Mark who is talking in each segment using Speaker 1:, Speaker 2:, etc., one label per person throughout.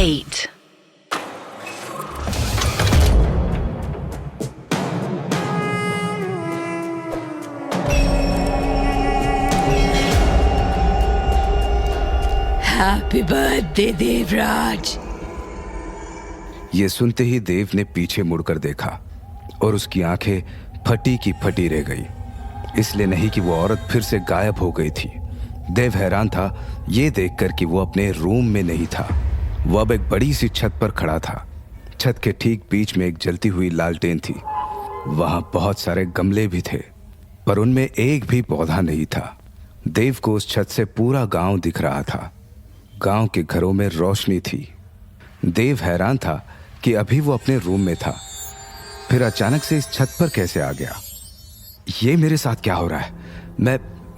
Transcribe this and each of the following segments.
Speaker 1: 8.
Speaker 2: Happy birthday Devraj.
Speaker 3: ये सुनते ही देव ने पीछे मुड़कर देखा और उसकी आंखें फटी की फटी रह गई। इसलिए नहीं कि वो औरत फिर से गायब हो गई थी। देव हैरान था ये देखकर कि वो अपने रूम में नहीं था। वो अब एक बड़ी सी छत पर खड़ा था। छत के ठीक बीच में एक जलती हुई लालटेन थी। वहां बहुत सारे गमले भी थे, पर उनमें एक भी पौधा नहीं था। देव को उस छत से पूरा गांव दिख रहा था। गांव के घरों में रोशनी थी। देव हैरान था कि अभी वो अपने रूम में था, फिर अचानक से इस छत पर कैसे आ गया। ये मेरे साथ क्या हो रहा है?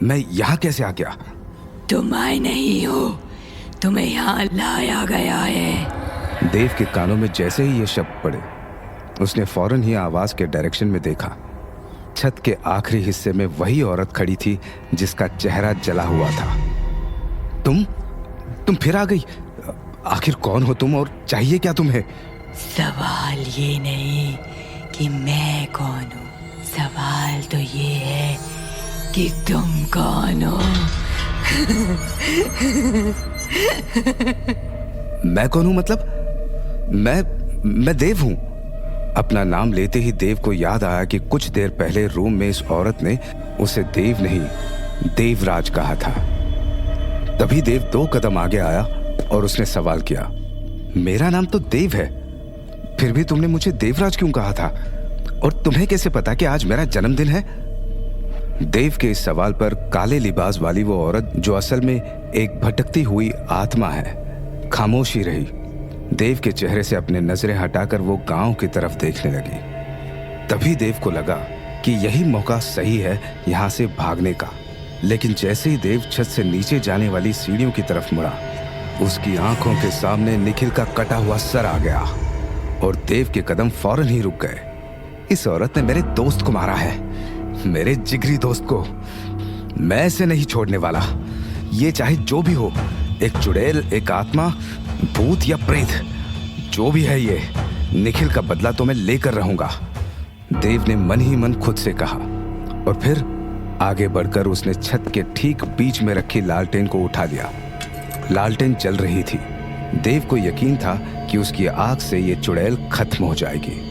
Speaker 3: मैं यहाँ कैसे आ गया?
Speaker 2: तुम आए नहीं हो, तुम्हें यहाँ लाया गया है।
Speaker 3: देव के कानों में जैसे ही ये शब्द पड़े, उसने फौरन ही आवाज के डायरेक्शन में देखा। छत के आखिरी हिस्से में वही औरत खड़ी थी जिसका चेहरा जला हुआ था। तुम फिर आ गई? आखिर कौन हो तुम और चाहिए क्या तुम्हें?
Speaker 2: सवाल ये नहीं कि मैं कौन हूँ, सवाल तो ये है कि तुम कौन हो।
Speaker 3: मैं कौन हूं? मतलब मैं देव हूं। अपना नाम लेते ही देव को याद आया कि कुछ देर पहले रूम में इस औरत ने उसे देव नहीं, देवराज कहा था। तभी देव 2 कदम आगे आया और उसने सवाल किया, मेरा नाम तो देव है, फिर भी तुमने मुझे देवराज क्यों कहा था? और तुम्हें कैसे पता कि आज मेरा जन्मदिन है? देव के इस सवाल पर काले लिबास वाली वो औरत, जो असल में एक भटकती हुई आत्मा है, खामोशी रही। देव के चेहरे से अपने नजरें हटाकर वो गांव की तरफ देखने लगी। तभी देव को लगा कि यही मौका सही है यहां से भागने का। लेकिन जैसे ही देव छत से नीचे जाने वाली सीढ़ियों की तरफ मुड़ा, उसकी आंखों के सामने निखिल का कटा हुआ सर आ गया और देव के कदम फौरन ही रुक गए। इस औरत ने मेरे दोस्त को मारा है, मेरे जिगरी दोस्त को। मैं इसे नहीं छोड़ने वाला। ये चाहे जो भी हो, एक चुड़ैल, एक आत्मा, भूत या प्रेत, जो भी है ये, निखिल का बदला तो मैं लेकर रहूंगा। देव ने मन ही मन खुद से कहा और फिर आगे बढ़कर उसने छत के ठीक बीच में रखी लालटेन को उठा लिया। लालटेन जल रही थी। देव को यकीन था कि उसकी आग से ये चुड़ैल खत्म हो जाएगी।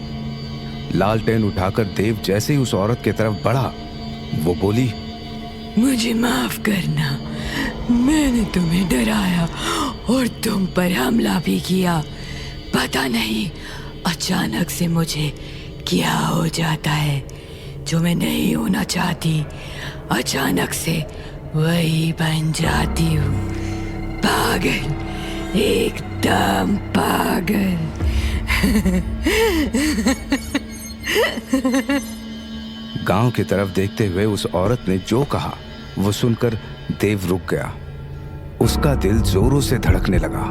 Speaker 3: लालटेन उठाकर देव जैसे ही उस औरत की तरफ बढ़ा, वो बोली,
Speaker 2: मुझे माफ करना, मैंने तुम्हें डराया और तुम पर हमला भी किया। पता नहीं अचानक से मुझे क्या हो जाता है जो मैं नहीं होना चाहती, अचानक से वही बन जाती हूँ। पागल, एकदम पागल।
Speaker 3: गांव की तरफ देखते हुए उस औरत ने जो कहा वो सुनकर देव रुक गया। उसका दिल जोरों से धड़कने लगा।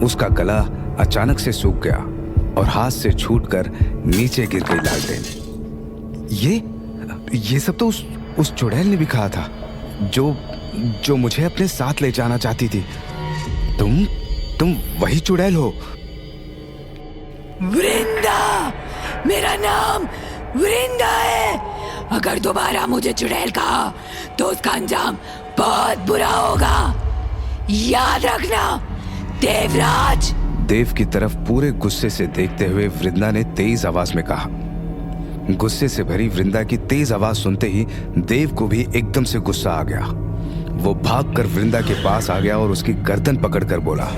Speaker 3: उसका गला अचानक से सूख गया और हाथ से छूटकर नीचे गिर गई लालटेन। ये सब तो उस चुड़ैल ने भी कहा था, जो मुझे अपने साथ ले जाना चाहती थी। तुम वही चुड़ैल हो?
Speaker 2: वृंदा, मेरा नाम वृंदा है। अगर दोबारा मुझे चुड़ैल कहा तो उसका अंजाम बहुत बुरा होगा, याद रखना देवराज।
Speaker 3: देव की तरफ पूरे गुस्से से देखते हुए वृंदा ने तेज आवाज में कहा। गुस्से से भरी वृंदा की तेज आवाज सुनते ही देव को भी एकदम से गुस्सा आ गया। वो भागकर वृंदा के पास आ गया और उसकी गर्दन पकड़कर बोला,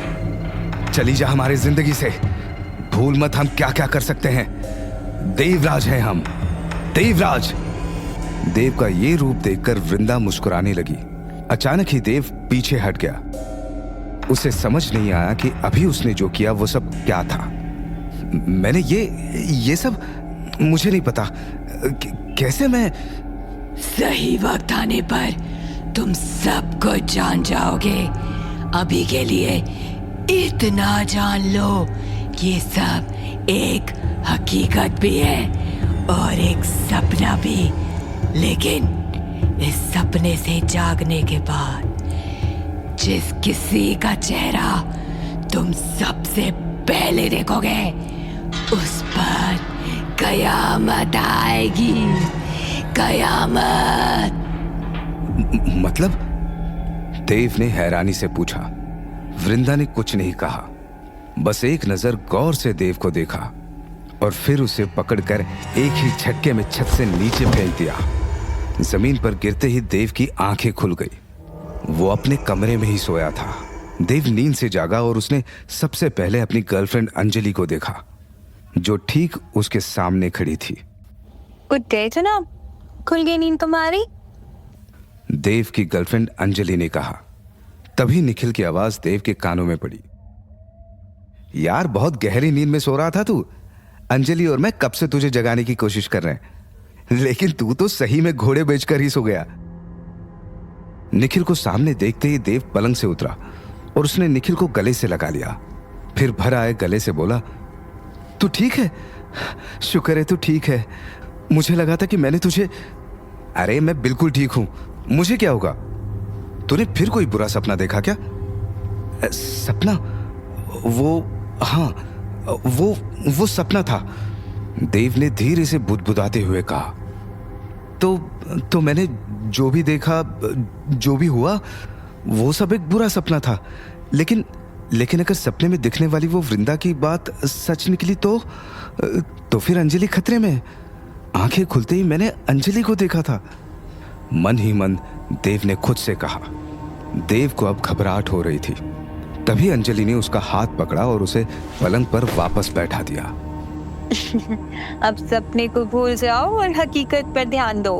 Speaker 3: चली जा हमारी जिंदगी से, भूल मत हम क्या क्या कर सकते हैं। देवराज हैं हम, देवराज। देव का ये रूप देखकर वृंदा मुस्कुराने लगी। अचानक ही देव पीछे हट गया। उसे समझ नहीं आया कि अभी उसने जो किया वो सब क्या था। मैंने ये सब मुझे नहीं पता। कैसे मैं?
Speaker 2: सही वक्त आने पर तुम सब कुछ जान जाओगे। अभी के लिए इतना जान लो कि ये सब एक हकीकत भी है और एक सपना भी। लेकिन इस सपने से जागने के बाद जिस किसी का चेहरा तुम सबसे पहले देखोगे, उस पर कयामत आएगी, कयामत।
Speaker 3: मतलब? देव ने हैरानी से पूछा। वृंदा ने कुछ नहीं कहा, बस एक नजर गौर से देव को देखा और फिर उसे पकड़कर एक ही झटके में छत से नीचे फेंक दिया। जमीन पर गिरते ही देव की आंखें खुल गई। वो अपने कमरे में ही सोया था। देव नींद से जागा और उसने सबसे पहले अपनी गर्लफ्रेंड अंजलि को देखा, जो ठीक उसके सामने खड़ी थी।
Speaker 1: उठे जनाब, खुल गई नींद तुम्हारी?
Speaker 3: देव की गर्लफ्रेंड अंजलि ने कहा। तभी निखिल की आवाज देव के कानों में पड़ी। यार, बहुत गहरी नींद में सो रहा था तू। अंजलि और मैं कब से तुझे जगाने की कोशिश कर रहे हैं, लेकिन तू तो सही में घोड़े बेचकर ही सो गया। निखिल को सामने देखते ही देव पलंग से उतरा और उसने निखिल को गले से लगा लिया। फिर भर आए गले से बोला, तू ठीक है? शुक्र है तू ठीक है। मुझे लगा था कि मैंने तुझे। अरे मैं बिल्कुल ठीक हूं, मुझे क्या होगा? तूने फिर कोई बुरा सपना देखा क्या? सपना? हाँ, वो सपना था। देव ने धीरे से बुदबुदाते हुए कहा। तो मैंने जो भी देखा, जो भी हुआ, वो सब एक बुरा सपना था। लेकिन अगर सपने में दिखने वाली वो वृंदा की बात सच निकली तो फिर अंजलि खतरे में। आंखें खुलते ही मैंने अंजलि को देखा था। मन ही मन देव ने खुद से कहा। देव को अब घबराहट हो रही थी। तभी अंजलि ने उसका हाथ पकड़ा और उसे पलंग पर वापस बैठा दिया।
Speaker 1: अब सपने को भूल जाओ और हकीकत पर ध्यान दो,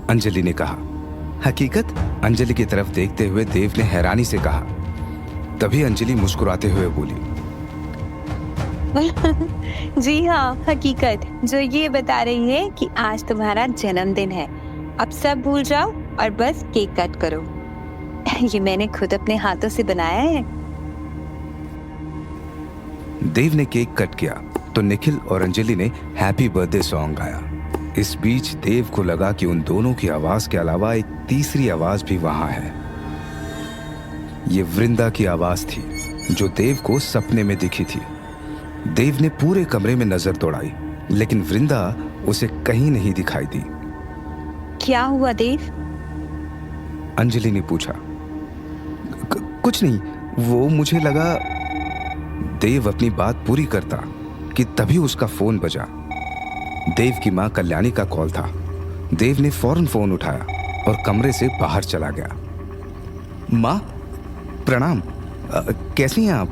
Speaker 3: अंजलि ने कहा। हकीकत? अंजलि की तरफ देखते हुए देव ने हैरानी से कहा। तभी अंजलि मुस्कुराते हुए बोली,
Speaker 1: जी हाँ, हकीकत जो ये बता रही है कि आज तुम्हारा जन्मदिन है। अब सब भूल जाओ और बस केक कट करो। ये मैंने खुद अपने हाथों से बनाया है।
Speaker 3: देव ने केक कट किया तो निखिल और अंजलि ने हैप्पी बर्थडे सॉन्ग गाया। इस बीच देव को लगा कि उन दोनों की आवाज के अलावा एक तीसरी आवाज भी वहां है। ये वृंदा की आवाज थी, जो देव को सपने में दिखी थी। देव ने पूरे कमरे में नजर दौड़ाई, लेकिन वृंदा उसे कहीं नहीं दिखाई दी।
Speaker 1: क्या हुआ देव?
Speaker 3: अंजलि ने पूछा। कुछ नहीं, वो मुझे लगा। देव अपनी बात पूरी करता कि तभी उसका फोन बजा। देव की मां कल्याणी का कॉल था। देव ने फौरन फोन उठाया और कमरे से बाहर चला गया। मां, प्रणाम। कैसी हैं आप?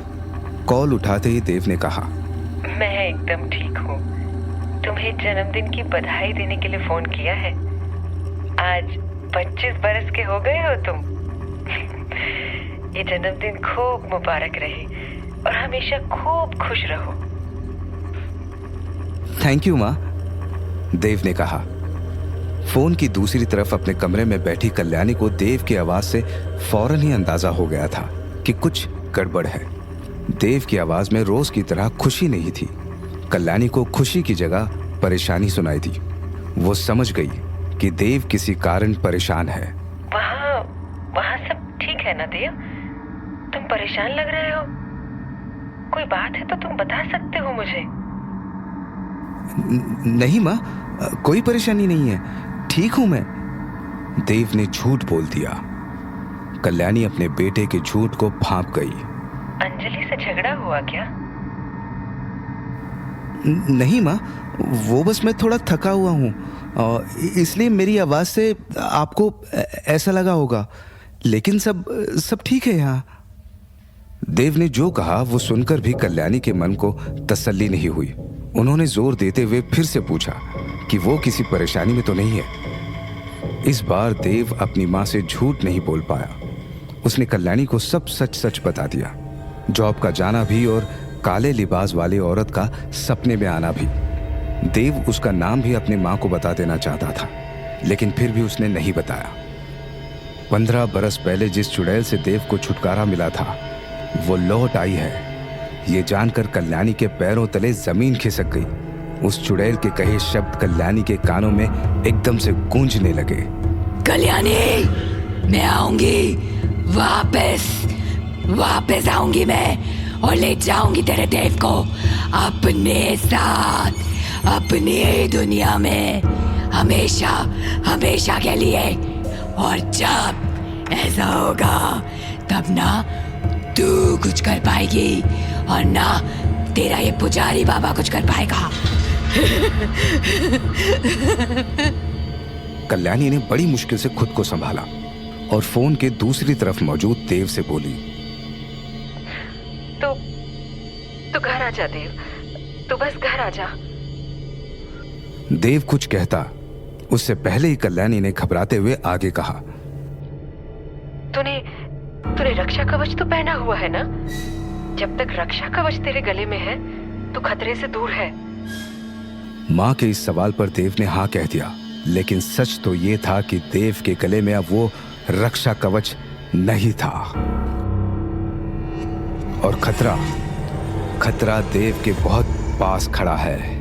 Speaker 3: कॉल उठाते ही देव ने कहा।
Speaker 4: मैं एकदम ठीक हूँ। तुम्हें जन्मदिन की बधाई देने के लिए फोन किया है। आज 25 बरस के हो गए हो तुम। ये जन्मदिन खूब मुबारक रहे और हमेशा खूब खुश रहो।
Speaker 3: थैंक यू मां, देव ने कहा। फोन की दूसरी तरफ अपने कमरे में बैठी कल्याणी को देव की आवाज से फौरन ही अंदाजा हो गया था कि कुछ गड़बड़ है। देव की आवाज में रोज की तरह खुशी नहीं थी। कल्याणी को खुशी की जगह परेशानी सुनाई दी। वो समझ गई कि देव किसी कारण परेशान है।
Speaker 4: वहाँ सब ठीक है ना देव? तुम परेशान लग रहे हो। कोई बात है तो तुम बता सकते हो मुझे।
Speaker 3: नहीं माँ, कोई परेशानी नहीं है, ठीक हूं मैं। देव ने झूठ बोल दिया। कल्याणी अपने बेटे के झूठ को भांप गई।
Speaker 4: अंजलि से झगड़ा हुआ क्या?
Speaker 3: नहीं माँ, वो बस मैं थोड़ा थका हुआ हूँ, इसलिए मेरी आवाज से आपको ऐसा लगा होगा, लेकिन सब ठीक है यहाँ। देव ने जो कहा वो सुनकर भी कल्याणी के मन को तसल्ली नहीं हुई। उन्होंने जोर देते हुए फिर से पूछा कि वो किसी परेशानी में तो नहीं है। इस बार देव अपनी माँ से झूठ नहीं बोल पाया। उसने कल्याणी को सब सच सच बता दिया। जॉब का जाना भी और काले लिबास वाली औरत का सपने में आना भी। देव उसका नाम भी अपनी माँ को बता देना चाहता था, लेकिन फिर भी उसने नहीं बताया। 15 बरस पहले जिस चुड़ैल से देव को छुटकारा मिला था, वो लौट आई है। ये जानकर कल्याणी के पैरों तले जमीन खिसक गई। उस चुड़ैल के कहे शब्द कल्याणी के कानों में एकदम से गूंजने लगे।
Speaker 2: कल्याणी, मैं आऊंगी, वापस आऊंगी मैं, और ले जाऊंगी तेरे देव को अपने साथ, अपनी दुनिया में, हमेशा हमेशा के लिए। और जब ऐसा होगा तब ना तू कुछ कर पाएगी और ना तेरा ये पुजारी बाबा कुछ कर पाएगा।
Speaker 3: कल्याणी ने बड़ी मुश्किल से खुद को संभाला और फोन के दूसरी तरफ मौजूद देव से बोली,
Speaker 4: तो घर आ जा देव, तो बस घर आ जा।
Speaker 3: देव कुछ कहता उससे पहले ही कल्याणी ने घबराते हुए आगे कहा,
Speaker 4: तूने रक्षा कवच तो पहना हुआ है ना? जब तक रक्षा कवच तेरे गले में है तो खतरे से दूर है।
Speaker 3: मां के इस सवाल पर देव ने हाँ कह दिया, लेकिन सच तो ये था कि देव के गले में अब वो रक्षा कवच नहीं था और खतरा देव के बहुत पास खड़ा है।